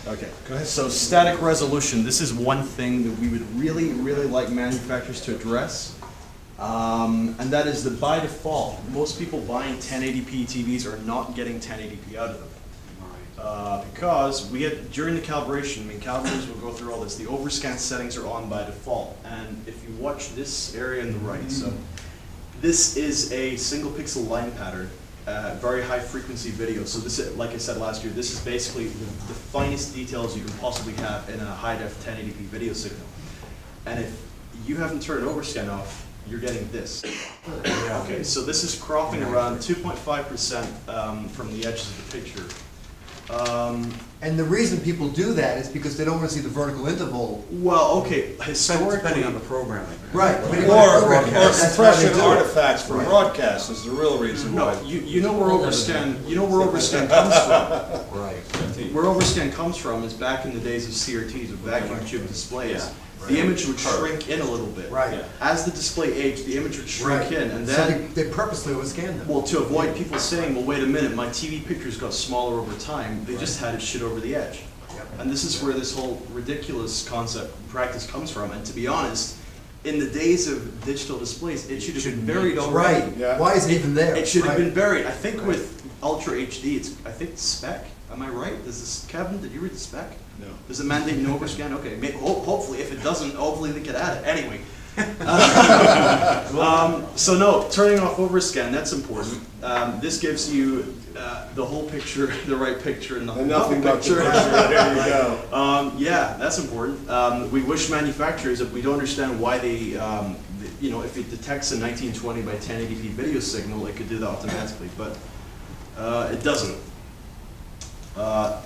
Okay, go ahead. So static resolution, this is one thing that we would really like manufacturers to address. And that is that by default, most people buying 1080p TVs are not getting 1080p out of them. Because we had, during the calibration, I mean, calibrators will go through all this, the overscan settings are on by default. And if you watch this area in the right, so this is a single pixel line pattern, very high frequency video. So this is, like I said last year, this is basically the finest details you can possibly have in a high def 1080p video signal. And if you haven't turned overscan off, you're getting this. Okay, so this is cropping around 2.5% from the edges of the picture. And the reason people do that is because they don't want to see the vertical interval. Well, okay, historically, depending on the programming. Right. Or compression artifacts for broadcast is the real reason why. no, you know where overscan, comes from. Right. Where overscan comes from is back in the days of CRTs, of vacuum tube displays. The image would shrink in a little bit. Right. As the display aged, the image would shrink in, and So then, they purposely would scan them. well, to avoid people saying, well, wait a minute, my TV pictures got smaller over time, they just had it shit over the edge. And this is where this whole ridiculous concept practice comes from. And to be honest, in the days of digital displays, it should have been buried already. Right. Yeah. Why is it even there? It should have Right. been buried. I think with Ultra HD, it's, I think spec. Am I right? Does this, Kevin, did you read the spec? No. Does it mandate no overscan? Okay, hopefully, if it doesn't, hopefully they get at it. Anyway. So no, turning off overscan, that's important. This gives you the whole picture, the right picture, and Nothing but the picture. There you go. Yeah, that's important. We wish manufacturers, if we don't understand why they, you know, if it detects a 1920 by 1080p video signal, it could do that automatically, but it doesn't.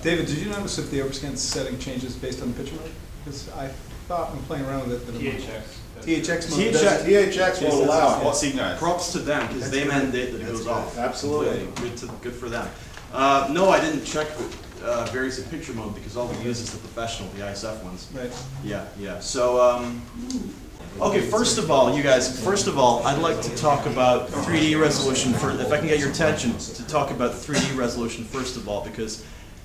David, did you notice if the overscan setting changes based on the picture mode? Because I thought when playing around with it that THX mode does it. THX won't allow it. Well, see, props to them, because they mandate that it goes off. Absolutely. Good for them. No, I didn't check with various picture mode, because all we use is the professional, the ISF ones. Right. Yeah. So, okay, first of all, you guys, I'd like to talk about 3D resolution, if I can get your attention, to talk about 3D resolution first of all, because,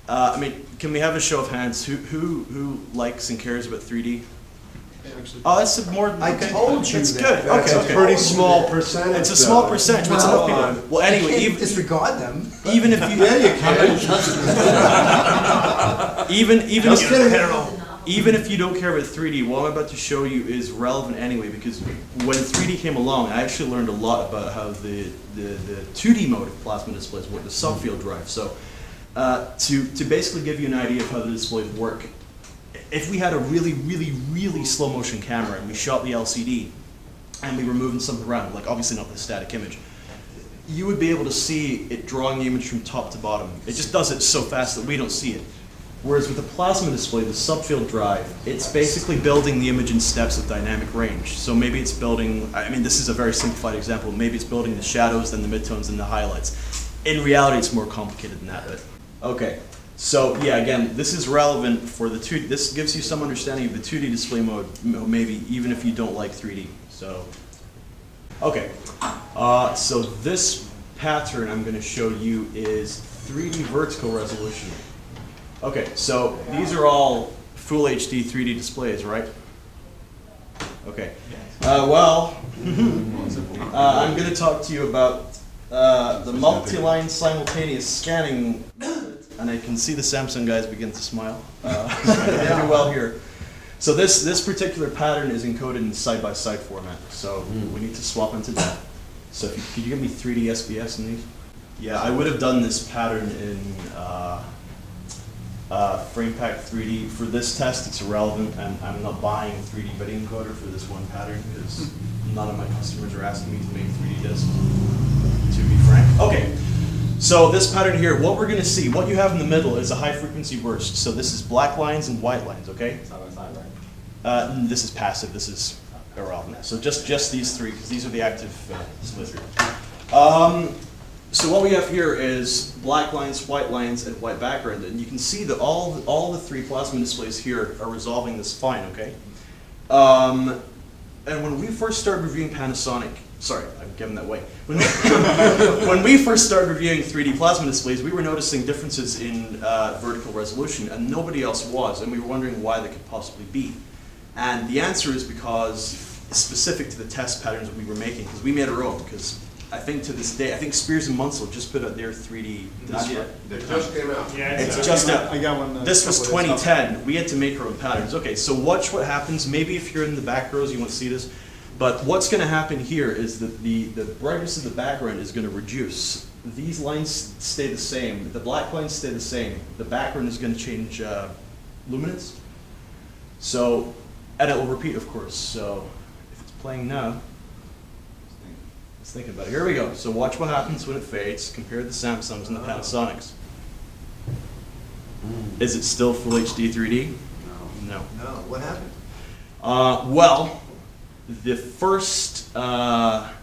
I mean, can we have a show of hands? Who likes and cares about 3D? Oh, that's more. I told you that's that. good. That's Okay, a pretty small percentage. It's a small percentage, but it's enough people. Well, anyway, You can't disregard them. even if you, Yeah, you can. even if you don't care about 3D, what I'm about to show you is relevant anyway, because when 3D came along, I actually learned a lot about how the 2D mode of plasma displays work, the subfield drive. So to basically give you an idea of how the displays work, if we had a really slow motion camera and we shot the LCD and we were moving something around, like obviously not the static image, you would be able to see it drawing the image from top to bottom. It just does it so fast that we don't see it. Whereas with the plasma display, the subfield drive, it's basically building the image in steps of dynamic range. So maybe it's building, I mean, this is a very simplified example, maybe it's building the shadows, then the midtones, and the highlights. In reality, it's more complicated than that, but okay. So yeah, again, this is relevant for the 2D, this gives you some understanding of the 2D display mode, maybe, even if you don't like 3D, so. Okay, so this pattern I'm gonna show you is 3D vertical resolution. Okay, so these are all full HD 3D displays, right? Okay. Well, I'm going to talk to you about the multi-line simultaneous scanning, and I can see the Samsung guys begin to smile. They do well here. So this particular pattern is encoded in side-by-side format, so we need to swap into that. So could you give me 3D SBS in these? Yeah, I would have done this pattern in FramePack 3D. For this test, it's irrelevant, and I'm not buying a 3D video encoder for this one pattern because none of my customers are asking me to make 3D discs, to be frank. Okay, so this pattern here, what we're going to see, what you have in the middle is a high frequency burst. So this is black lines and white lines, okay? Side by side, right? This is passive, this is irrelevant. So just these three, because these are the active displays. So what we have here is black lines, white lines, and white background. And you can see that all the three plasma displays here are resolving this fine, okay? And when we first started reviewing Panasonic sorry, I'm giving that away. When we first started reviewing 3D plasma displays, we were noticing differences in vertical resolution, and nobody else was, and we were wondering why they could possibly be. And the answer is because it's specific to the test patterns that we were making, because we made our own, because I think to this day, I think Spears and Munsell just put out their 3D display. It just came out. It's just out. I got one. This was couple of days ago. 2010. We had to make our own patterns. Okay, so watch what happens. Maybe if you're in the back rows, you won't see this. But what's going to happen here is that the brightness of the background is going to reduce. These lines stay the same. The black lines stay the same. The background is going to change luminance. So, and it will repeat, of course. So, if it's playing now, let's think about it. Here we go. So watch what happens when it fades. Compare the Samsungs and the Panasonics. Is it still full HD 3D? No. No, what happened? Well, the first Panasonic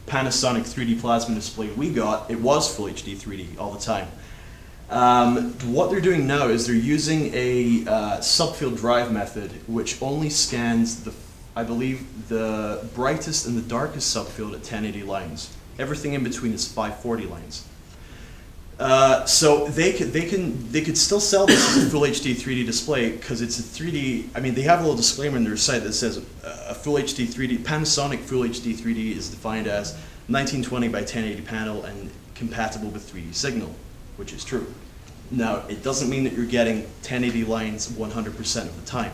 3D plasma display we got, it was full HD 3D all the time. What they're doing now is they're using a subfield drive method which only scans I believe the brightest and the darkest subfield at 1080 lines. Everything in between is 540 lines. So they could still sell this as a full HD 3D display because it's a 3D. I mean, they have a little disclaimer on their site that says a full HD 3D Panasonic full HD 3D is defined as 1920 by 1080 panel and compatible with 3D signal, which is true. Now, it doesn't mean that you're getting 1080 lines 100% of the time.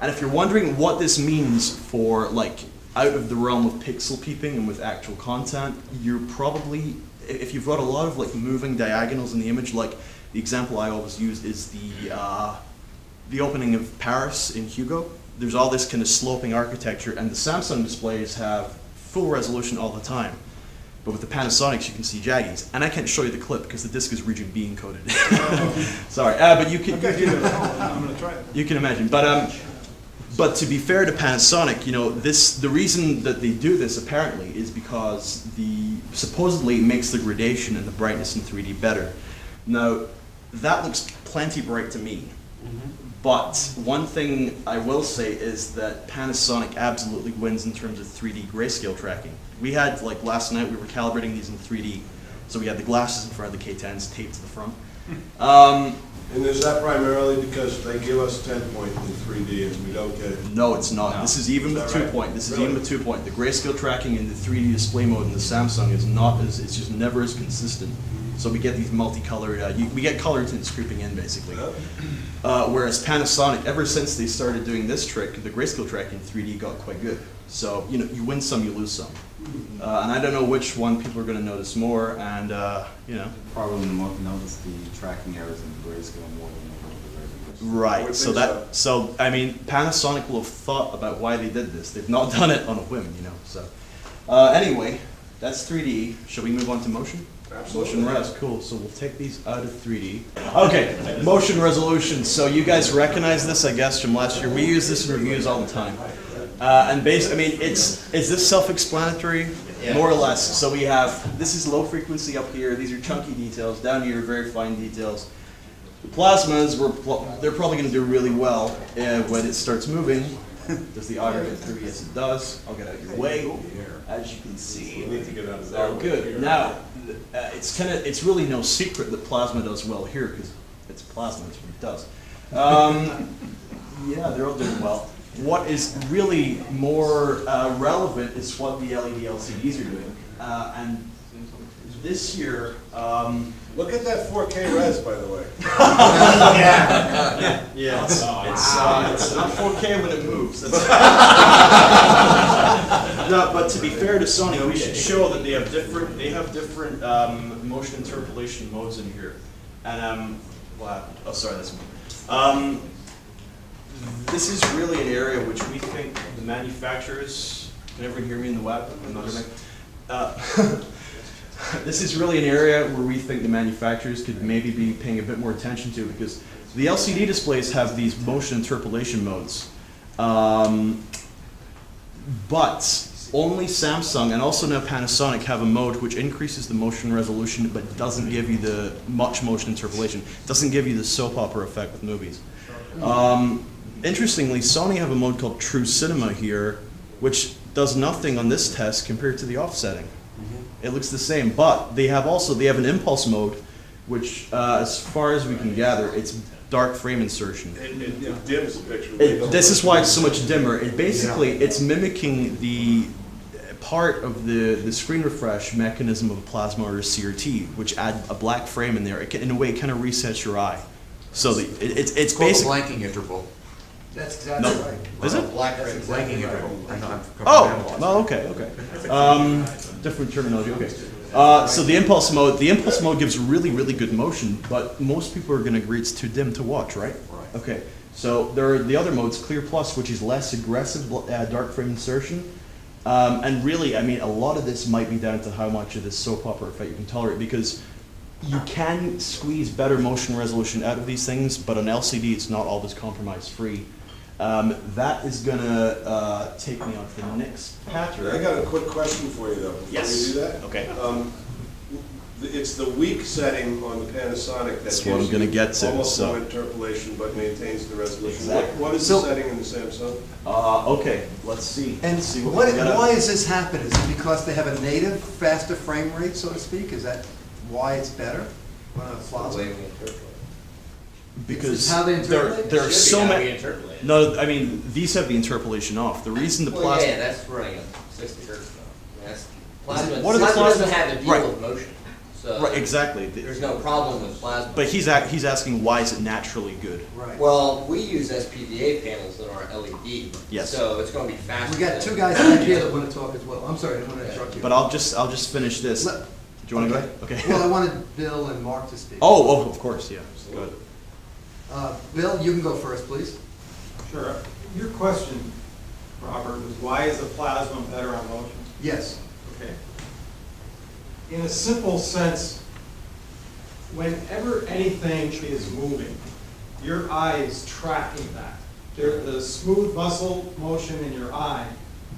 And if you're wondering what this means for like out of the realm of pixel peeping and with actual content, you're probably, if you've got a lot of like moving diagonals in the image, like the example I always use is the opening of Paris in Hugo. There's all this kind of sloping architecture, and the Samsung displays have full resolution all the time. But with the Panasonics, you can see jaggies. And I can't show you the clip because the disc is region B encoded. Sorry, but you can. Okay, I'm gonna try it. You can imagine, but to be fair to Panasonic, you know, the reason that they do this apparently is because supposedly it makes the gradation and the brightness in 3D better. Now, that looks plenty bright to me. But one thing I will say is that Panasonic absolutely wins in terms of 3D grayscale tracking. We had, like last night, we were calibrating these in 3D. So we had the glasses in front of the K10s taped to the front. And is that primarily because they give us 10-point in 3D and we don't get it? No, it's not. This is even with 2-point. This is even with 2-point. The grayscale tracking in the 3D display mode in the Samsung is not as, it's just never as consistent. So we get these multicolored, we get color tints creeping in basically. Whereas Panasonic, ever since they started doing this trick, the grayscale tracking in 3D got quite good. So, you know, you win some, you lose some. And I don't know which one people are going to notice more, and, you know. Probably more notice the tracking errors in the grayscale more than the resolution. Right, would so think so, I mean, Panasonic will have thought about why they did this. They've not done it on a whim, you know, so. Anyway, that's 3D. Shall we move on to motion? Absolutely. Motion res, cool. So we'll take these out of 3D. Okay, motion resolution. So you guys recognize this, I guess, from last year. We use this in reviews all the time. And I mean, is this self-explanatory? Yeah. More or less. So we have, this is low frequency up here. These are chunky details. Down here, very fine details. The plasmas, they're probably going to do really well when it starts moving. Does the audio get through? Yes, it does. I'll get out of your way. As you can see. We need to get out of there. Oh, good. Now, it's really no secret that plasma does well here because it's plasma. That's what it does. Yeah, they're all doing well. What is really more relevant is what the LED LCDs are doing. And this year, Look at that 4K res, by the way. yeah, it's not 4K when it moves. No, but to be fair to Sony, we should show that they have different motion interpolation modes in here. And what happened? Oh, sorry, that's me. This is really an area which we think the manufacturers. Can everyone hear me in the web? I'm not hearing. This is really an area where we think the manufacturers could maybe be paying a bit more attention to, because the LCD displays have these motion interpolation modes. But only Samsung and also now Panasonic have a mode which increases the motion resolution but doesn't give you the much motion interpolation. Doesn't give you the soap opera effect with movies. Interestingly, Sony have a mode called True Cinema here, which does nothing on this test compared to the offsetting. It looks the same, but they have an impulse mode, which, as far as we can gather, it's dark frame insertion. It dims the picture. This is why it's so much dimmer. It basically, it's mimicking the part of the screen refresh mechanism of a plasma or a CRT, which add a black frame in there. It can, in a way, it kind of resets your eye. So it's called a basically. blanking interval. That's exactly No. right. Is it? Black That's frame, exactly blanking right. interval. I know, I'm from Oh, animals. well, okay. Different terminology, okay. So the impulse mode gives really, really good motion, but most people are gonna agree it's too dim to watch, right? Right. Okay, so there are the other modes, Clear Plus, which is less aggressive dark frame insertion. And really, I mean, a lot of this might be down to how much of this soap opera effect you can tolerate, because you can squeeze better motion resolution out of these things, but on LCD, it's not always compromise free. That is gonna take me on to the next pattern. I got a quick question for you though, before Yes. we do that. Okay. It's the weak setting on the Panasonic that That's gives what I'm gonna you get to, almost so- no interpolation but maintains the resolution. Exactly. What is So- the setting in the Samsung? Okay, let's see. And Let's see what we got. why is this happening? Is it because they have a native faster frame rate, so to speak? Is that why it's better on a plasma? Because Is this how they interpolate? there are so many. Interpolate. No, I mean, these have the interpolation off. The reason the Well, plasma. yeah, that's running at 60 hertz though. That's, plasma, What are the plasma doesn't plasma- have to deal right. with motion. So Right, exactly. there's no problem with plasma. But he's asking why is it naturally good? Right. Well, we use SPDA panels in our LED. Yes. So it's going to be faster. We got two guys back here that want to talk as well. I'm sorry, I want to interrupt you. But I'll just finish this. Let- Do you want to okay. go ahead? Okay. Well, I wanted Bill and Mark to speak. Oh, of course, yeah. Good. Bill, you can go first, please. Sure. Your question, Robert, was why is the plasma better on motion? Yes. Okay. In a simple sense, whenever anything is moving, your eye is tracking that. The smooth muscle motion in your eye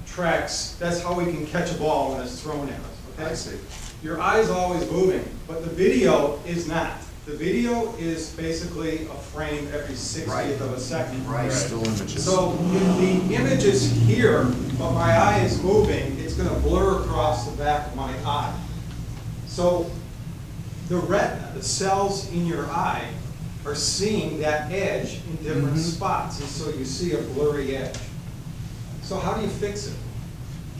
tracks, that's how we can catch a ball when it's thrown at us, okay? I see. Your eye is always moving, but the video is not. The video is basically a frame every 60th of a second. Right. Still images. So if the image is here, but my eye is moving, it's going to blur across the back of my eye. So the retina, the cells in your eye, are seeing that edge in different spots, and so you see a blurry edge. So how do you fix it?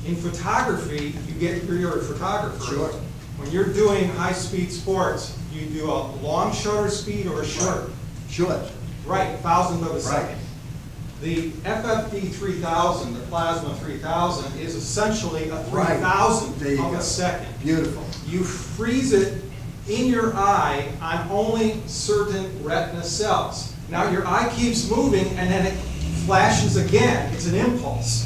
In photography, you're a photographer. Sure. When you're doing high-speed sports, you do a long shutter speed or a short. Sure. Right, thousandth of a Right. second. The FFD 3000, the Plasma 3000, is essentially a Right. 3,000th There you of go. a second. Beautiful. You freeze it in your eye on only certain retina cells. Now your eye keeps moving and then it flashes again. It's an impulse.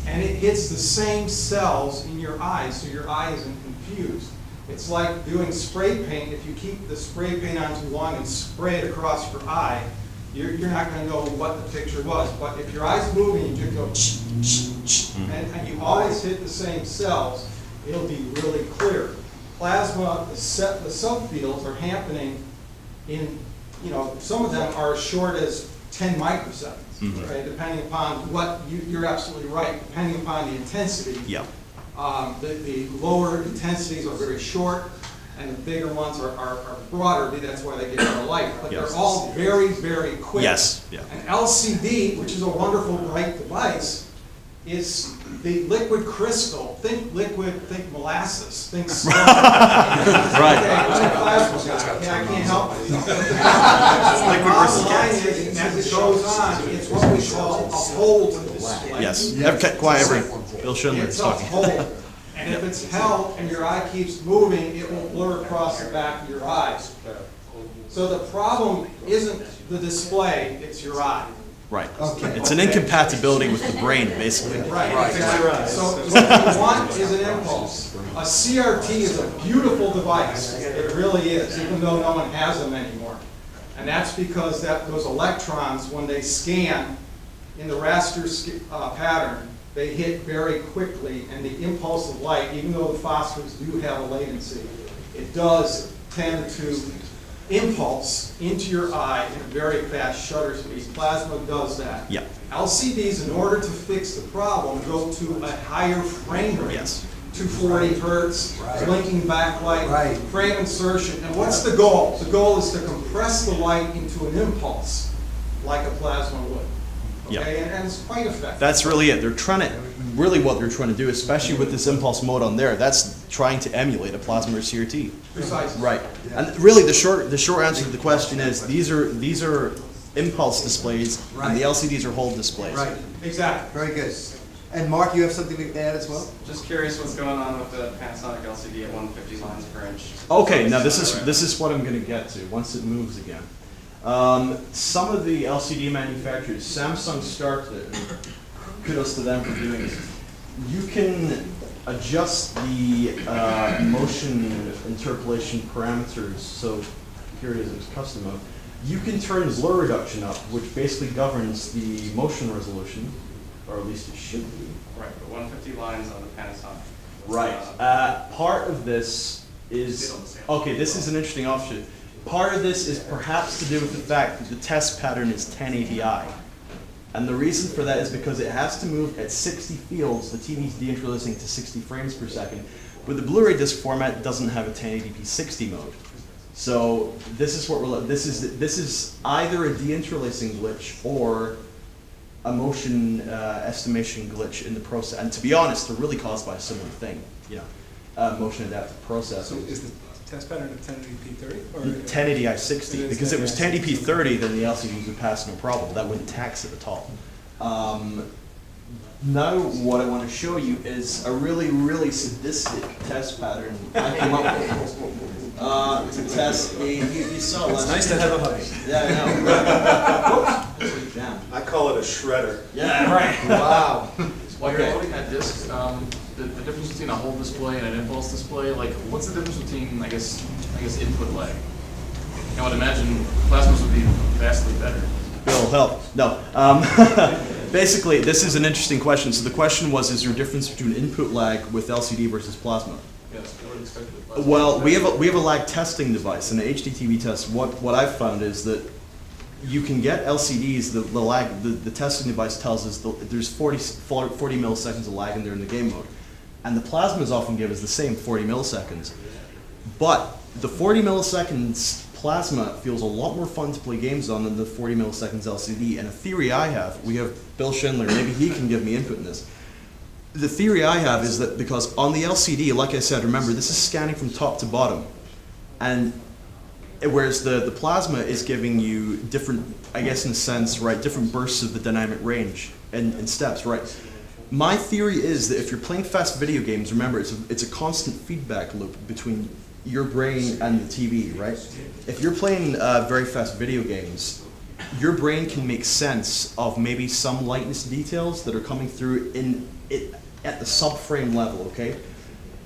And it hits the same cells in your eye, so your eye isn't confused. It's like doing spray paint. If you keep the spray paint on too long and spray it across your eye, you're not going to know what the picture was. But if your eye's moving, you just go and you always hit the same cells, it'll be really clear. Plasma, the subfields are happening in, some of them are as short as 10 microseconds, right? Depending upon what, you're absolutely right, depending upon the intensity. Yeah. The lower intensities are very short, and the bigger ones are broader, that's why they get more light. But Yes. they're all very, very quick. Yes, yeah. An LCD, which is a wonderful bright device, is the liquid crystal. Think liquid, think molasses, think snow. Right. Okay, I'm a plasma guy. Yeah, I can't help it. The bottom line is, as it goes on, it's what we call a hold display. Yes. Quiet, everyone. Bill Schindler is It's a talking. hold. And if it's held and your eye keeps moving, it will blur across the back of your eyes. So the problem isn't the display, it's your eye. Right. Okay. It's an incompatibility with the brain, basically. Right, exactly. So what you want is an impulse. A CRT is a beautiful device. It really is, even though no one has them anymore. And that's because those electrons, when they scan in the raster pattern, they hit very quickly, and the impulse of light, even though the phosphors do have a latency, it does tend to impulse into your eye at very fast shutter speeds. Plasma does that. Yeah. LCDs, in order to fix the problem, go to a higher frame rate. Yes. 240 hertz, Right. blinking backlight, Right. frame insertion. And what's the goal? The goal is to compress the light into an impulse, like a plasma would. Yeah. Okay, and it's quite effective. That's really it. They're trying to, really what they're trying to do, especially with this impulse mode on there, that's trying to emulate a plasma or CRT. Precisely. Right. And really the short answer to the question is these are impulse displays and the LCDs are hold displays. Right, Exactly. very good. And Mark, you have something to add as well? Just curious what's going on with the Panasonic LCD at 150 lines per inch. Okay, now this is what I'm going to get to once it moves again. Some of the LCD manufacturers, Samsung started, kudos to them for doing this. You can adjust the motion interpolation parameters. So here it is, it's custom mode. You can turn blur reduction up, which basically governs the motion resolution, or at least it should be. Right, but 150 lines on the Panasonic. Right. Part of this is, okay, this is an interesting offshoot. Part of this is perhaps to do with the fact that the test pattern is 1080i. And the reason for that is because it has to move at 60 fields. The TV's deinterlacing to 60 frames per second. But the Blu-ray disc format doesn't have a 1080p 60 mode. So this is what this is either a deinterlacing glitch or a motion estimation glitch in the process. And to be honest, they're really caused by a similar thing, you know, motion adaptive So processing. is the test pattern at 1080p 30? Or 1080i 60, It is because it was 1080i 1080p 30, then the LCDs would pass no problem. That wouldn't tax it at all. Now what I want to show you is a really, really sadistic test pattern I came up with to test a, you saw It's last nice to have a hobby. Yeah, I know. Whoops. Damn. I call it a shredder. Yeah, right. Wow. While you're Okay. loading that disc, the difference between a hold display and an impulse display, like, what's the difference between, I guess input lag? I would imagine plasmas would be vastly better. Bill, help. No. Basically, this is an interesting question. So the question was, is there a difference between input lag with LCD versus plasma? Yes, I would expect with plasma. Well, we have a lag testing device, and the HDTV test. What I've found is that you can get LCDs. The testing device tells us there's 40 milliseconds of lag in there in the game mode, and the plasmas often give us the same 40 milliseconds. But the 40 milliseconds plasma feels a lot more fun to play games on than the 40 milliseconds LCD. And a theory I have, we have Bill Schindler, maybe he can give me input in this. The theory I have is that because on the LCD, like I said, remember, this is scanning from top to bottom. And whereas the plasma is giving you different, I guess in a sense, right, different bursts of the dynamic range and steps, right? My theory is that if you're playing fast video games, remember, it's a constant feedback loop between your brain and the TV, right? If you're playing very fast video games, your brain can make sense of maybe some lightness details that are coming through at the subframe level, okay?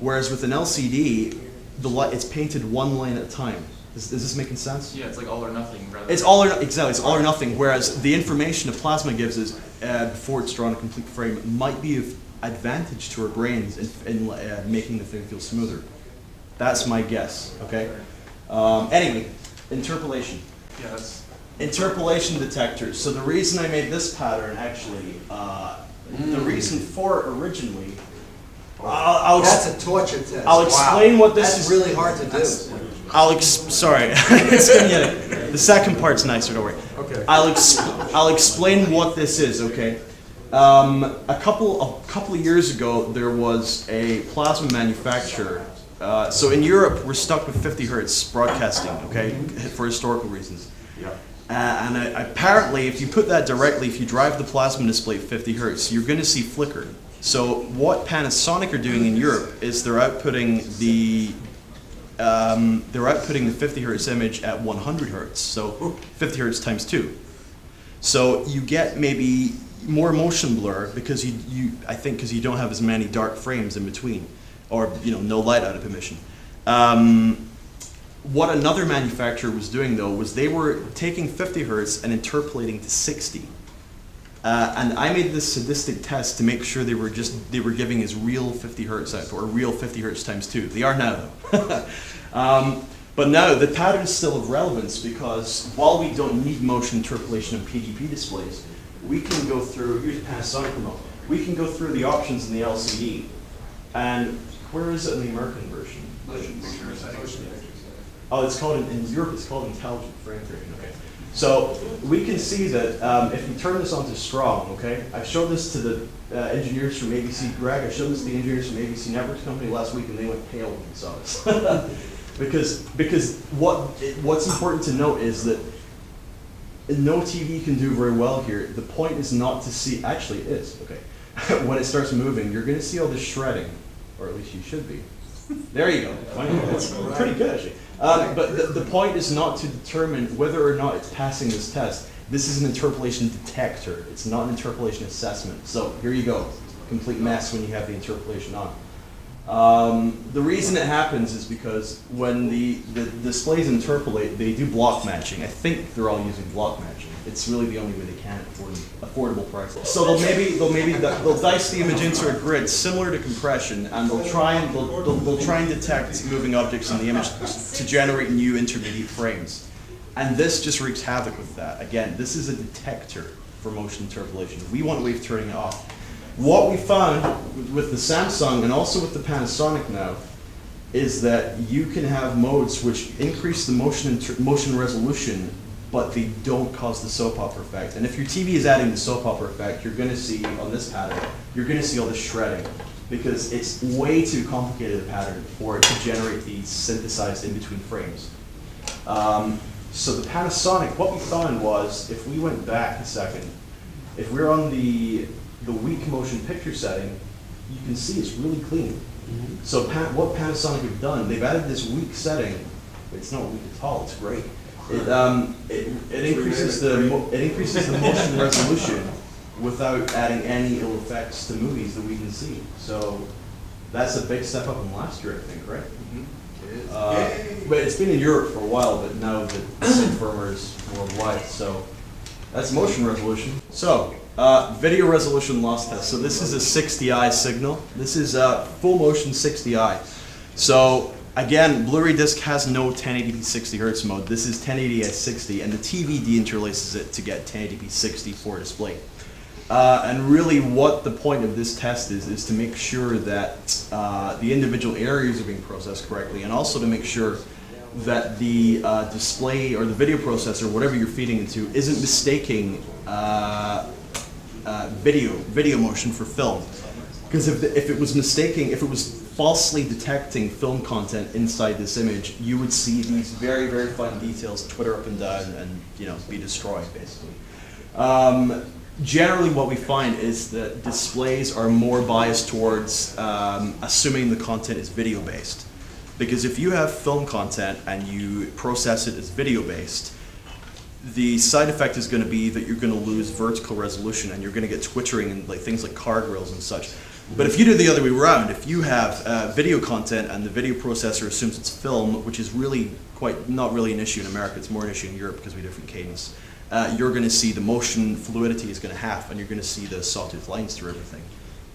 Whereas with an LCD, it's painted one line at a time. Is this making sense? Yeah, it's like all or nothing rather It's than... all or exactly. It's all or nothing. Whereas the information a plasma gives us before it's drawn a complete frame might be of advantage to our brains in making the thing feel smoother. That's my guess. Okay. Anyway, interpolation. Yeah, that's... Interpolation detectors. So the reason I made this pattern actually, the reason for it originally, That's a torture test. I'll explain what this That's is. really hard to do. Sorry, it's gonna get, the second part's nicer. Don't worry. Okay. I'll explain what this is. Okay. A couple of years ago, there was a plasma manufacturer. So in Europe, we're stuck with 50 hertz broadcasting. Okay, for historical reasons. Yeah. And apparently, if you put that directly, if you drive the plasma display at 50 hertz, you're going to see flicker. So what Panasonic are doing in Europe is they're outputting the 50 hertz image at 100 hertz. So 50 hertz times 2. So you get maybe more motion blur because I think because you don't have as many dark frames in between, or no light out of emission. What another manufacturer was doing though was they were taking 50 hertz and interpolating to 60. And I made this sadistic test to make sure they were giving us real 50 hertz output, or real 50 hertz times 2. They are now though. But now the pattern is still of relevance because while we don't need motion interpolation on PGP displays, we can go through, here's Panasonic remote, we can go through the options in the LCD. And where is it in the American version? Oh, it's called, in Europe it's called intelligent frame tracking, okay. So we can see that if we turn this on to strong, okay, I showed this to the engineers from ABC, Greg, I showed this to the engineers from ABC Networks Company last week and they went pale when they saw this. Because what's important to note is that no TV can do very well here. The point is not to see, actually it is, okay. When it starts moving, you're gonna see all this shredding, or at least you should be. There you go. That's pretty good, actually. But the point is not to determine whether or not it's passing this test. This is an interpolation detector. It's not an interpolation assessment. So here you go. Complete mess when you have the interpolation on. The reason it happens is because when the displays interpolate, they do block matching. I think they're all using block matching. It's really the only way they can afford affordable prices. So they'll dice the image into a grid similar to compression, and they'll try and detect moving objects in the image to generate new intermediate frames. And this just wreaks havoc with that. Again, this is a detector for motion interpolation. We want a way of turning it off. What we found with the Samsung and also with the Panasonic now is that you can have modes which increase the motion resolution, but they don't cause the soap opera effect. And if your TV is adding the soap opera effect, you're going to see on this pattern, you're going to see all this shredding because it's way too complicated a pattern for it to generate these synthesized in-between frames. So the Panasonic, what we found was, if we went back a second, if we're on the weak motion picture setting, you can see it's really clean. Mm-hmm. So what Panasonic have done, they've added this weak setting. It's not weak at all, it's great. It increases the motion resolution without adding any ill effects to movies that we can see. So that's a big step up from last year, I think, right? Mm-hmm. But it's been in Europe for a while, but now the same firmware is worldwide. So that's motion resolution. So video resolution loss test. So this is a 60i signal. This is a full motion 60i. So again, Blu-ray disc has no 1080p 60 hertz mode. This is 1080 at 60, and the TV deinterlaces it to get 1080p 60 for display. And really what the point of this test is to make sure that the individual areas are being processed correctly, and also to make sure that the display or the video processor, whatever you're feeding into, isn't mistaking video motion for film. Because if it was falsely detecting film content inside this image, you would see these very, very fine details twitter up and down and be destroyed, basically. Generally what we find is that displays are more biased towards assuming the content is video based. Because if you have film content and you process it as video based, the side effect is going to be that you're going to lose vertical resolution and you're going to get twittering and things like car grills and such. But if you do the other way around, if you have video content and the video processor assumes it's film, which is really not really an issue in America, it's more an issue in Europe because we have different cadence, you're going to see the motion fluidity is going to half, and you're going to see the sawtooth lines through everything.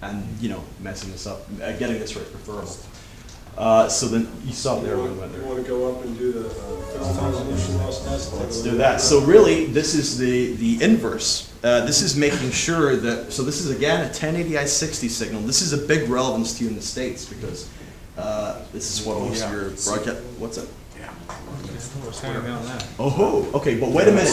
And messing this up, getting this right preferable. So then you saw there when we went there. You want to go up and do the film resolution loss test? Let's do that. So really, this is the inverse. This is making sure that, so this is again a 1080i60 signal. This is a big relevance to you in the States because this is what most of your broadcast, what's it? Oh, okay, but wait a minute.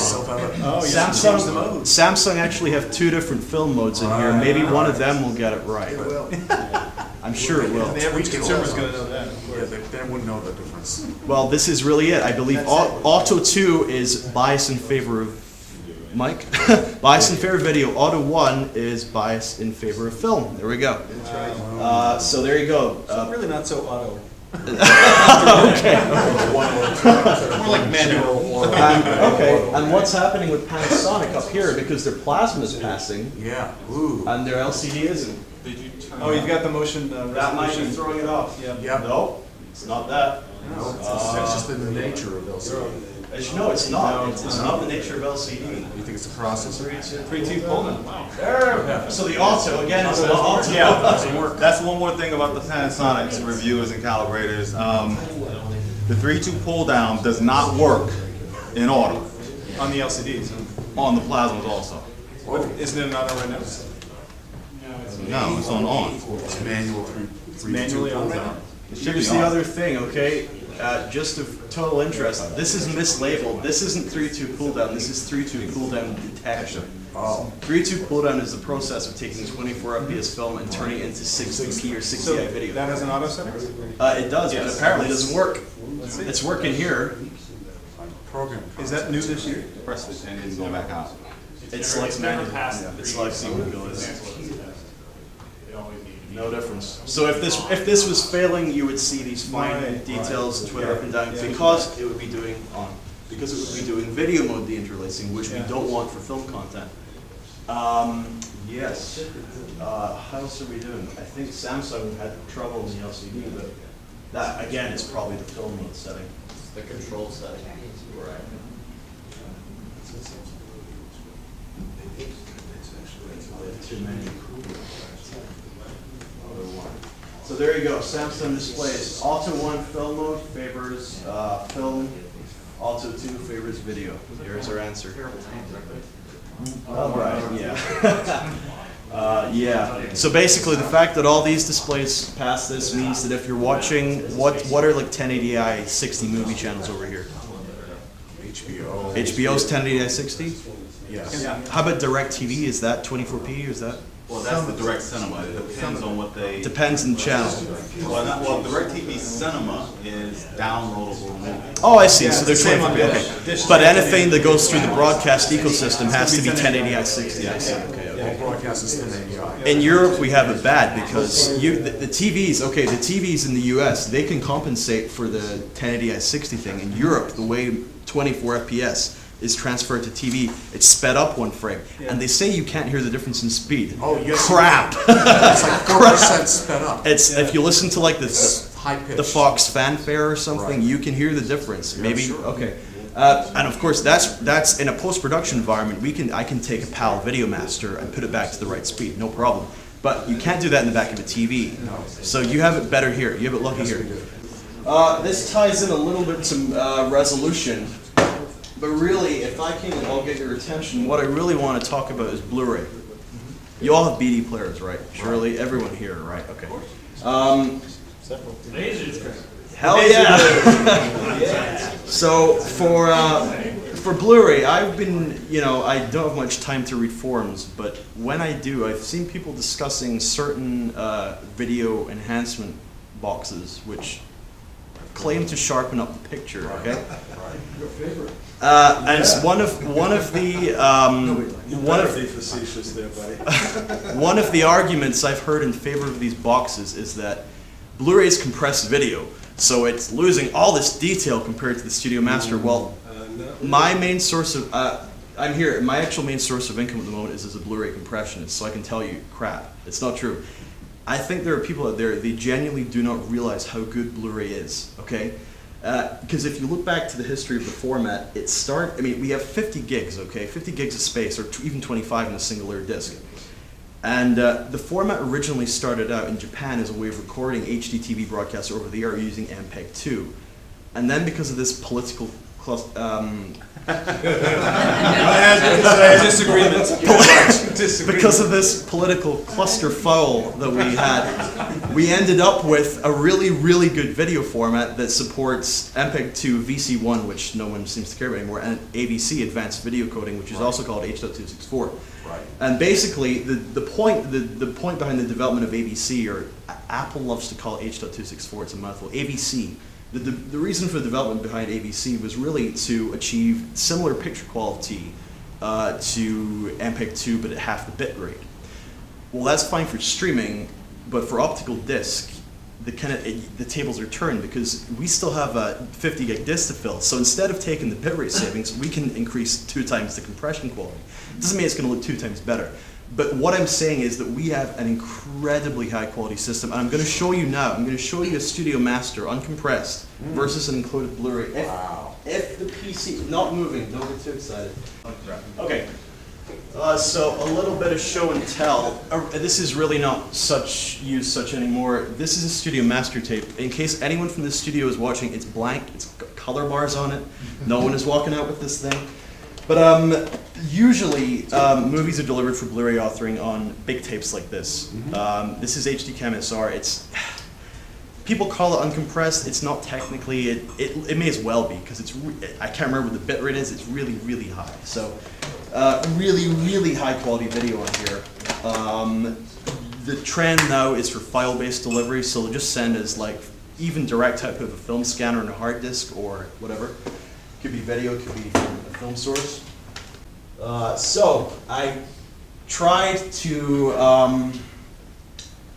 Samsung actually have two different film modes in here. Maybe one of them will get it right. I'm sure it will. The average consumer's going to know that. Yeah, they wouldn't know the difference. Well, this is really it. I believe Auto 2 is biased in favor of Mike. Biased in favor of video. Auto 1 is biased in favor of film. There we go. So there you go. So really not so auto. Okay. More like manual. Okay, and what's happening with Panasonic up here, because their plasma is passing, Yeah. Ooh. and their LCD isn't. Did you turn? Oh, you've got the motion That might be resolution. throwing it off. Yeah. Yep. No, it's not that. No, it's just in the nature of LCD. No, it's not. It's not the nature of LCD. You think it's a processor? 3-2 Pullman. Wow. There. So the auto, again, is the auto. Yeah, that's one more thing about the Panasonic reviewers and calibrators. The 3.2 pull down does not work in auto, On the LCDs. on the plasmas also. What, isn't it on right now? No, it's on. It's manual Manually on right now? It should be Here's the on. other thing, okay? Just of total interest, this is mislabeled. This isn't 3.2 pull down, this is 3.2 pull down detection. Oh. 3.2 pull down is the process of taking 24 FPS film and turning it into 60p or 60i video. That has an auto setting? It does, but apparently it doesn't work. It's working here. Program. Is that new this year? Press it and then go back out. It selects manual. It selects the abilities. No difference. So if this was failing, you would see these fine Right, details right. twitter up and down Yeah. because it would be doing because it would be doing video mode deinterlacing, which we Yeah. don't want for film content. Yes. How else are we doing? I think Samsung had trouble in the LCD, but that again is probably the film mode setting. The control setting. Right. Too many. So there you go, Samsung displays. Auto 1 film mode favors film, Auto 2 favors video. There's our answer. All right, yeah. Yeah, so basically the fact that all these displays pass this means that if you're watching, what are like 1080i 60 movie channels over here? HBO. HBO's 1080i 60? Yes. How about DirecTV, is that 24p or is that? Well, that's the direct cinema. It depends on what they. Depends on the channel. Well, DirecTV Cinema is downloadable movie. Oh, I see, so Yeah, they're it's the same 24p, on okay. Dish. But anything that goes through the broadcast ecosystem has to be 1080i 60, I see, okay, All okay. broadcast is 1080i. In Europe, we have it bad because the TVs, okay, the TVs in the US, they can compensate for the 1080i 60 thing. In Europe, the way 24 FPS is transferred to TV, it's sped up one frame. And they say you can't hear the difference in speed. Oh, yes. Crap! It's like 4% sped up. It's, if you listen to like High pitch. the Fox fanfare or something, Right. you can hear the difference. Yeah, Maybe, sure. okay. And of course, that's in a post-production environment. I can take a PAL Video Master and put it back to the right speed, no problem. But you can't do that in the back of a TV. So you have it better here. You have it lucky here. This ties in a little bit to resolution. But really, if I can, I'll get your attention. What I really want to talk about is Blu-ray. You all have BD players, right? Surely, everyone here, right? Okay. Hell yeah! So for Blu-ray, I've been, I don't have much time to read forums, but when I do, I've seen people discussing certain video enhancement boxes which claim to sharpen up the picture. Okay. And it's one of the facetious there, buddy. one of the arguments I've heard in favor of these boxes is that Blu-ray is compressed video, so it's losing all this detail compared to the Studio Master. Well, my main source of my actual main source of income at the moment is as a Blu-ray compressionist, so I can tell you, crap, it's not true. I think there are people out there, they genuinely do not realize how good Blu-ray is, okay? Because if you look back to the history of the format, we have 50 gigs, okay? 50 gigs of space, or even 25 in a single layer disc. And the format originally started out in Japan as a way of recording HDTV broadcasts over the air using MPEG-2. And then because of this political because of this political clusterfuck that we had, we ended up with a really, really good video format that supports MPEG-2 VC1, which no one seems to care about anymore, and AVC, Advanced Video Coding, which is also called H.264. Right. And basically, the point behind the development of AVC, or Apple loves to call it H.264, it's a mouthful, AVC. The reason for the development behind AVC was really to achieve similar picture quality to MPEG-2, but at half the bit rate. Well, that's fine for streaming, but for optical disc, the tables are turned because we still have a 50 gig disc to fill. So instead of taking the bitrate savings, we can increase 2 times the compression quality. It doesn't mean it's going to look 2 times better. But what I'm saying is that we have an incredibly high quality system, and I'm going to show you now. I'm going to show you a Studio Master uncompressed versus an included Blu-ray. If the PC not moving, don't get too excited. Okay. So a little bit of show and tell. This is really not such anymore. This is a studio master tape. In case anyone from the studio is watching, it's blank. It's got color bars on it. No one is walking out with this thing. But usually movies are delivered for Blu-ray authoring on big tapes like this. This is HD Cam SR. It's people call it uncompressed. It's not technically. It may as well be because I can't remember what the bit rate is. It's really, really high. So really, really high quality video on here. The trend now is for file-based delivery, so they'll just send us like even direct output of a film scanner and a hard disk or whatever. Could be video, could be from a film source. So I tried to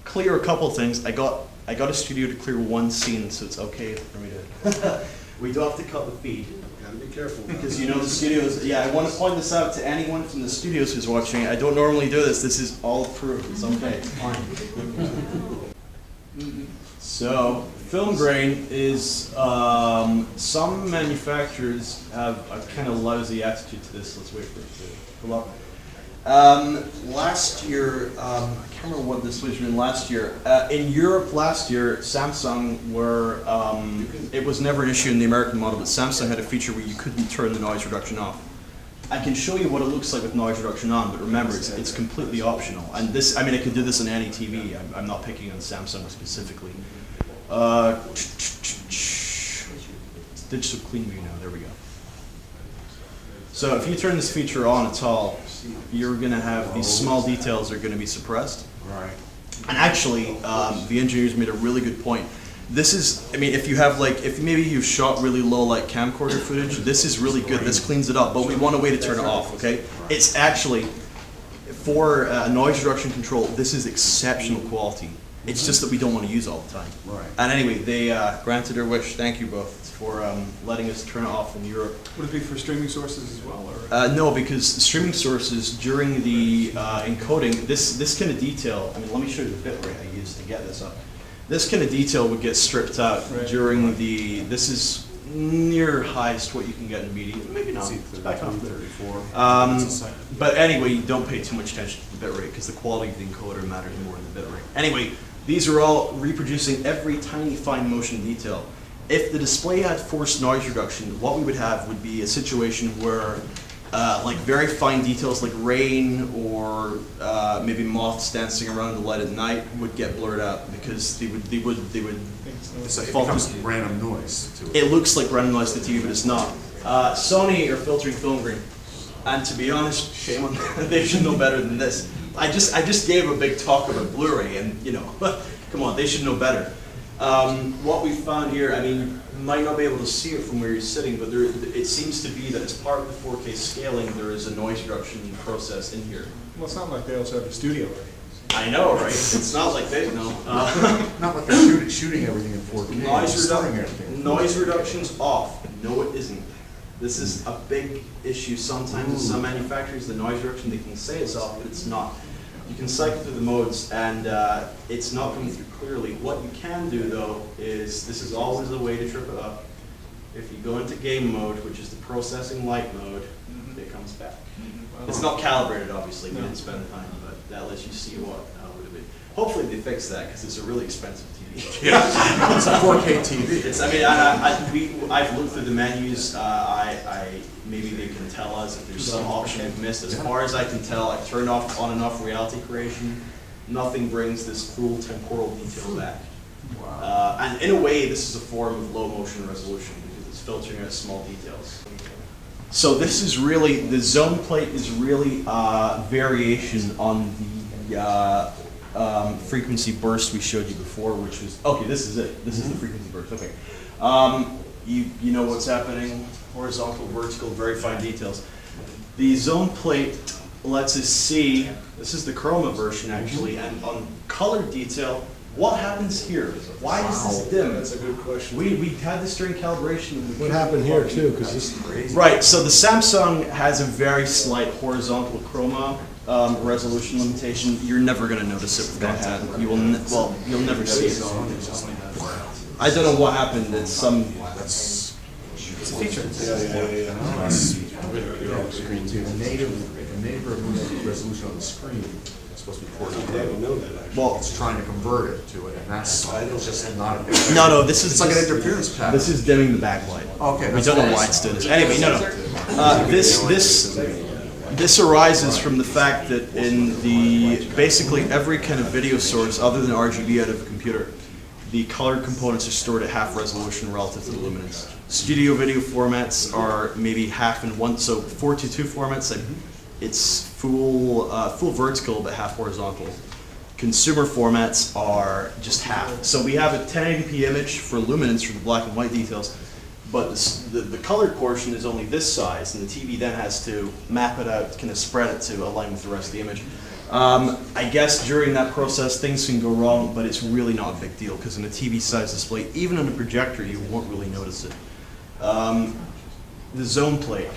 clear a couple things. I got a studio to clear one scene, so it's okay for me to. We do have to cut the feed. Gotta be careful. Because you know the studios. Yeah, I want to point this out to anyone from the studios who's watching. I don't normally do this. This is all approved. It's okay. It's fine. So, film grain is, some manufacturers have a kind of lousy attitude to this. Let's wait for it to pull up. Last year, I can't remember what this was in last year. In Europe last year, Samsung were, it was never an issue in the American model, but Samsung had a feature where you couldn't turn the noise reduction off. I can show you what it looks like with noise reduction on, but remember, it's completely optional. And this, I mean, I could do this on any TV. I'm not picking on Samsung specifically. Digital clean view now, there we go. So if you turn this feature on at all, you're gonna have these small details are gonna be suppressed. Right. And actually, the engineers made a really good point. This is, I mean, if you have like, if maybe you've shot really low like camcorder footage, this is really good. This cleans it up, but we want a way to turn it off, okay? It's actually, for noise reduction control, this is exceptional quality. It's just that we don't want to use it all the time. Right. And anyway, they granted our wish. Thank you both for letting us turn it off in Europe. Would it be for streaming sources as well, or? No, because streaming sources during the encoding, this kind of detail. I mean, let me show you the bit rate I used to get this up. This kind of detail would get stripped out during the. This is near highest what you can get in media. Maybe not. It's back on 34. But anyway, you don't pay too much attention to the bit rate because the quality of the encoder matters more than the bit rate. Anyway, these are all reproducing every tiny fine motion detail. If the display had forced noise reduction, what we would have would be a situation where like very fine details like rain or maybe moths dancing around the light at night would get blurred out because they would So it becomes random noise to it. it looks like random noise to the TV, but it's not. Sony are filtering film grain, and to be honest, shame on them. They should know better than this. I just gave a big talk about Blu-ray, and you know, come on, they should know better. What we found here, I mean, you might not be able to see it from where you're sitting, but it seems to be that as part of the 4K scaling, there is a noise reduction process in here. Well, it's not like they also have a studio, right? I know, right? It's not like they know. Not like they're shooting everything in 4K. Noise reduction's off. No, it isn't. This is a big issue sometimes with some manufacturers. The noise reduction, they can say it's off, but it's not. You can cycle through the modes, and it's not coming through clearly. What you can do, though, is this is always a way to trip it up. If you go into game mode, which is the processing light mode, it comes back. It's not calibrated, obviously. We didn't spend the time, but that lets you see what would it be. Hopefully they fix that, because it's a really expensive TV. Yeah, it's a 4K TV. It's, I mean, I've looked through the menus. Maybe they can tell us if there's some option we've missed. As far as I can tell, I've turned off on and off reality creation. Nothing brings this cool temporal detail back. Wow. And in a way, this is a form of low motion resolution because it's filtering out small details. So this is really, the zone plate is really variation on the frequency burst we showed you before, which was, okay, this is it. This is the frequency burst, okay. You know what's happening, horizontal, vertical, very fine details. The zone plate lets us see, this is the chroma version actually, and on color detail, what happens here? Why does this dim? That's a good question. We had this during calibration. What happened here too? Because this is crazy. Right, so the Samsung has a very slight horizontal chroma resolution limitation. You're never going to notice it with that. You will, you'll never see it. I don't know what happened. It's some. It's a feature. Yeah. The native resolution on the screen, it's supposed to be 4K. I don't know that, actually. Well, It's trying to convert it to it, and that's, it's just not. no, this is It's like an just- interference pattern. This is dimming the backlight. Okay, We that's don't know all. why it's doing this. Anyway, no. This arises from the fact that in basically every kind of video source other than RGB out of a computer, the colored components are stored at half resolution relative to the luminance. Studio video formats are maybe half and one, so 4:2 formats, like, it's full vertical but half horizontal. Consumer formats are just half. So we have a 1080p image for luminance for the black and white details, but the colored portion is only this size, and the TV then has to map it out, kind of spread it to align with the rest of the image. I guess during that process things can go wrong, but it's really not a big deal, because in a TV size display, even on a projector, you won't really notice it. The zone plate.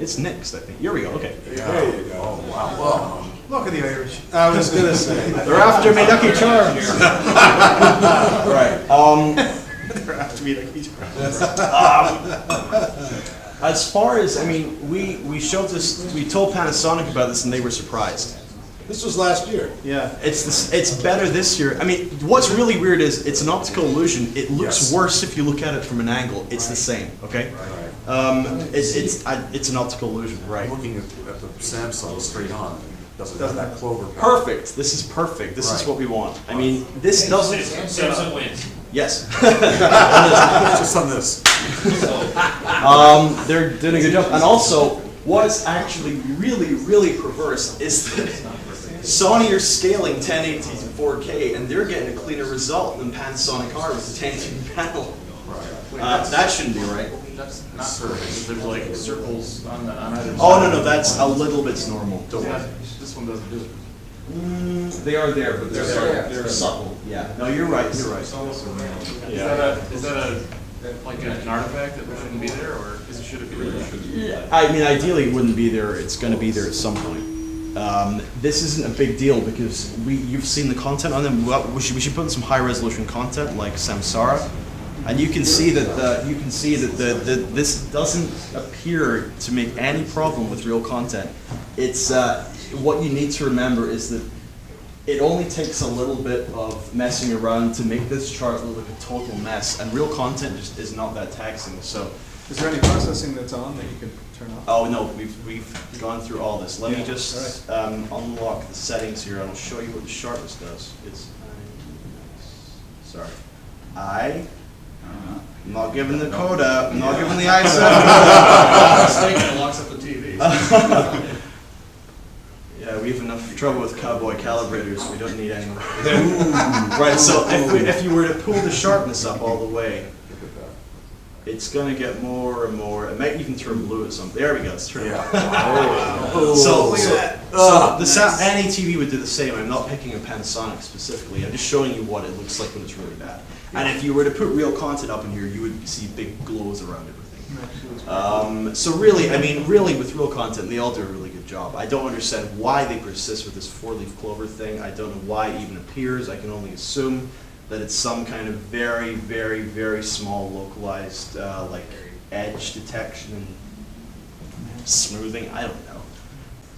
It's next, I think. Here we go, okay. There you go. Look at the Irish. I was gonna say. They're after me Lucky Charms. Right. They're after me Lucky Charms. As far as, I mean, we showed this, we told Panasonic about this and they were surprised. This was last year. Yeah. It's better this year. I mean, what's really weird is it's an optical illusion. It looks worse if you look at it from an angle. It's the same, okay? It's an optical illusion, right? Looking at the Samsung straight on, doesn't have that clover pattern. Perfect. This is perfect. This is what we want. I mean, this doesn't. Samsung wins. Yes. Just on this. They're doing a good job. And also, what's actually really, really perverse is that Sony are scaling 1080 to 4K, and they're getting a cleaner result than Panasonic are with the 1080 panel. That shouldn't be right. That's not perfect. There's like circles on either side. Oh, no, that's a little bit normal. Don't worry. This one doesn't do it. They are there, but they're subtle. Yeah. No, you're right. You're right. Is that like an artifact that shouldn't be there, or should it be there? Yeah. I mean, ideally it wouldn't be there. It's going to be there at some point. This isn't a big deal because you've seen the content on them. We should put in some high resolution content like Samsara, and you can see that this doesn't appear to make any problem with real content. It's what you need to remember is that it only takes a little bit of messing around to make this chart look like a total mess, and real content just is not that taxing. So. Is there any processing that's on that you can turn off? Oh no, we've gone through all this. Let me just unlock the settings here, and I'll show you what the sharpness does. It's sorry, I'm not giving the code out. I'm not giving the ISO. It locks up the TV. Yeah, we have enough trouble with cowboy calibrators. We don't need any more. Right. So if you were to pull the sharpness up all the way. It's going to get more and more. It might even turn blue at something. There we go. Let's turn it up. So any TV would do the same. I'm not picking a Panasonic specifically. I'm just showing you what it looks like when it's really bad. And if you were to put real content up in here, you would see big glows around everything. So really, I mean, really with real content, they all do a really good job. I don't understand why they persist with this 4-leaf clover thing. I don't know why it even appears. I can only assume that it's some kind of very, very, very small localized like edge detection and smoothing. I don't know.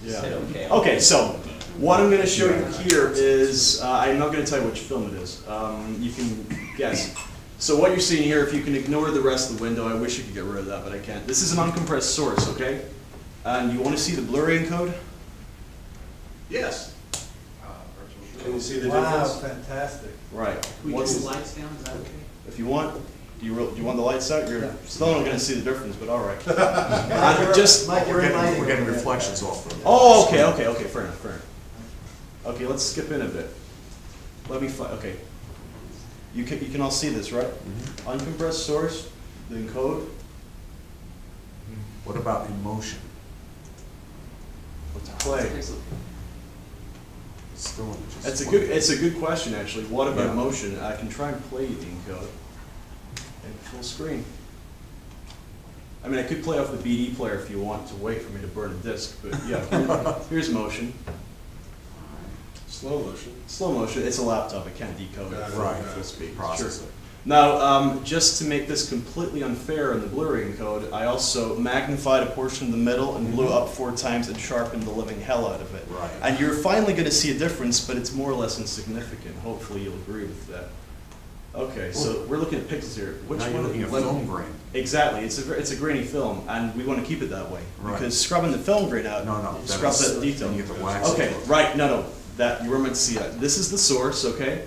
Yeah. Okay, so what I'm going to show you here is, I'm not going to tell you which film it is. You can guess. So what you're seeing here, if you can ignore the rest of the window, I wish you could get rid of that, but I can't. This is an uncompressed source, okay? And you want to see the Blu-ray encode? Yes. Can you see the Wow, difference? fantastic. Right. We What's turn the lights down, is that okay? If you want, do you want the lights out? You're still not going to see the difference, but all right. Just. Mike, you're in lighting. We're getting reflections off of it. Oh, okay, fair enough. Okay, let's skip in a bit. Let me find. Okay. You can all see this, right? Uncompressed source, the encode. What about emotion? Let's play. Still just It's a good question actually. What about Yeah. motion? I can try and play the encode in full screen. I mean, I could play off the BD player if you want to wait for me to burn a disc, but yeah, here's motion. Slow motion. Slow motion. It's a laptop. I can't decode it. Got it. Right. Full speed. process Sure. it. Now, just to make this completely unfair in the Blu-ray encode, I also magnified a portion of the middle and blew it up 4 times and sharpened the living hell out of it. Right. And you're finally going to see a difference, but it's more or less insignificant. Hopefully you'll agree with that. Okay, so we're looking at pixels here. Which Now you're one? looking at film grain. Exactly, it's a grainy film, and we want to keep it that way. Right. Because scrubbing the film grain out No, no, scrubs that's- that detail. then you get the wax. Okay, right, no, that, you were meant to see that. This is the source, okay?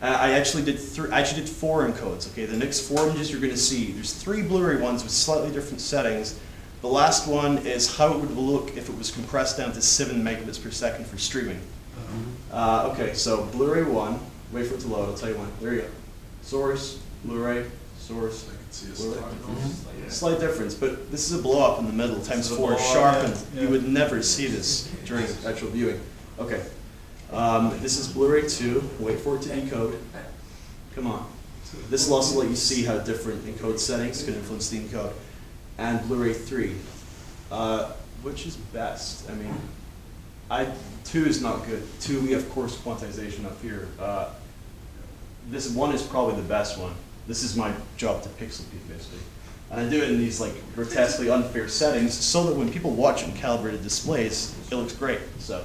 I actually did 4 encodes, okay? The next 4 images you're going to see, there's 3 Blu-ray ones with slightly different settings. The last one is how it would look if it was compressed down to 7 megabits per second for streaming. Okay, so Blu-ray 1, wait for it to load, I'll tell you when. There you go. Source, Blu-ray, source, Blu-ray. Slight difference, but this is a blow up in the middle, times 4, sharpened. yeah. You would never see this during actual viewing. Okay. This is Blu-ray 2, wait for it to encode. Come on. This will also let you see how different encode settings can influence the encode. And Blu-ray 3. Which is best? I mean, 2 is not good. 2, we have coarse quantization up here. This one is probably the best one. This is my job to pixel peep, basically. And I do it in these like grotesquely unfair settings so that when people watch it in calibrated displays, it looks great. So,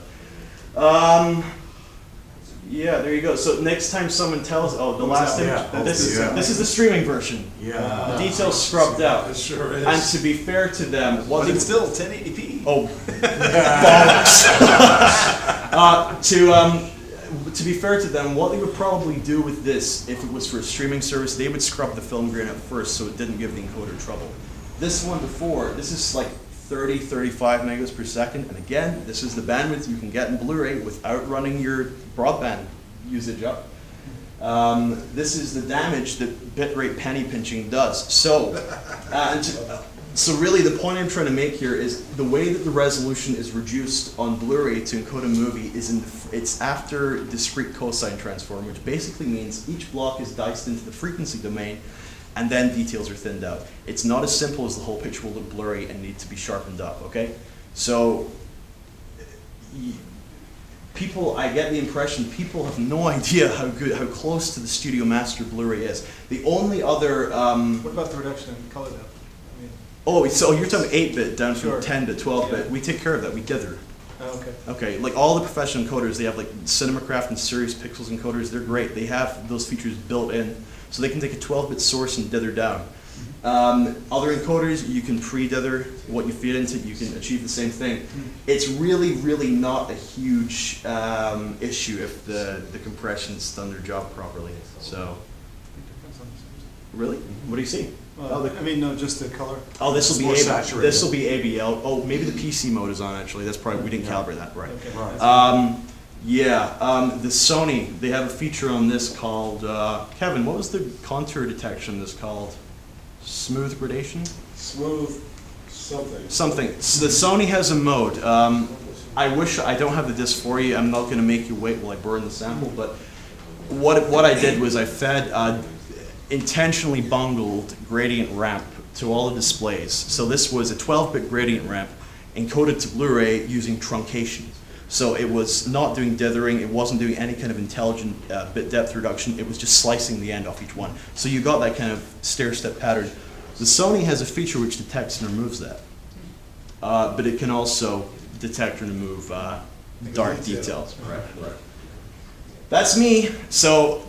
yeah, there you go. So next time someone tells, oh, the last image, Yeah. this Yeah. is the streaming version. Yeah. The details scrubbed out. It sure is. And to be fair to them, what But they it's still 1080p. oh bollocks. To be fair to them, what they would probably do with this, if it was for a streaming service, they would scrub the film grain out first so it didn't give the encoder trouble. This one before, this is like 30, 35 megabits per second, and again, this is the bandwidth you can get in Blu-ray without running your broadband usage up. This is the damage that bitrate penny pinching does. So, so really the point I'm trying to make here is the way that the resolution is reduced on Blu-ray to encode a movie is it's after discrete cosine transform, which basically means each block is diced into the frequency domain and then details are thinned out. It's not as simple as the whole picture will look blurry and need to be sharpened up, okay? So, people, I get the impression people have no idea how close to the Studio Master Blu-ray is. The only other, What about the reduction in color depth? I mean, oh, so you're talking 8-bit down from Sure. 10 to 12-bit. Yeah. We take care of that, we dither. oh, okay. Okay, like all the professional encoders, they have like Cinemacraft and Sirius Pixels encoders, they're great. They have those features built in, so they can take a 12-bit source and dither down. Other encoders, you can pre-dither what you feed into, you can achieve the same thing. It's really, really not a huge issue if the compression's done their job properly, so. Really? What do you see? I mean, no, just the color. Oh, this will be More saturated. this will be ABL. Oh, maybe the PC mode is on actually. That's probably we didn't calibrate that right. Okay. Right. The Sony, they have a feature on this called Kevin. What was the contour detection? This called smooth gradation. Smooth something. Something. So the Sony has a mode. I wish I don't have the disc for you. I'm not going to make you wait while I burn the sample. But what I did was I fed intentionally bungled gradient ramp to all the displays. So this was a 12-bit gradient ramp encoded to Blu-ray using truncation. So it was not doing dithering, it wasn't doing any kind of intelligent bit depth reduction, it was just slicing the end off each one. So you got that kind of stair-step pattern. The Sony has a feature which detects and removes that. But it can also detect and remove dark details. Right. That's me. So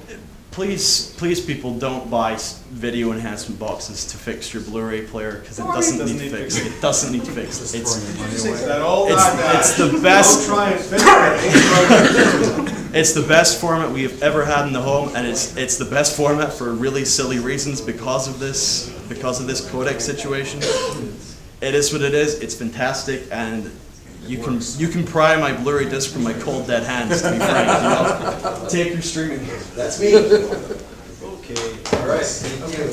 please people don't buy video enhancement boxes to fix your Blu-ray player because it doesn't need fixed. It doesn't need fixed. That old It's the best. Don't try and fix it. It's the best format we have ever had in the home, and it's the best format for really silly reasons because of this codec situation. It is what it is. It's fantastic, and you can pry my Blu-ray disc from my cold dead hands. To be frank, you know. Take your streaming. That's me. Okay. All right, thank you.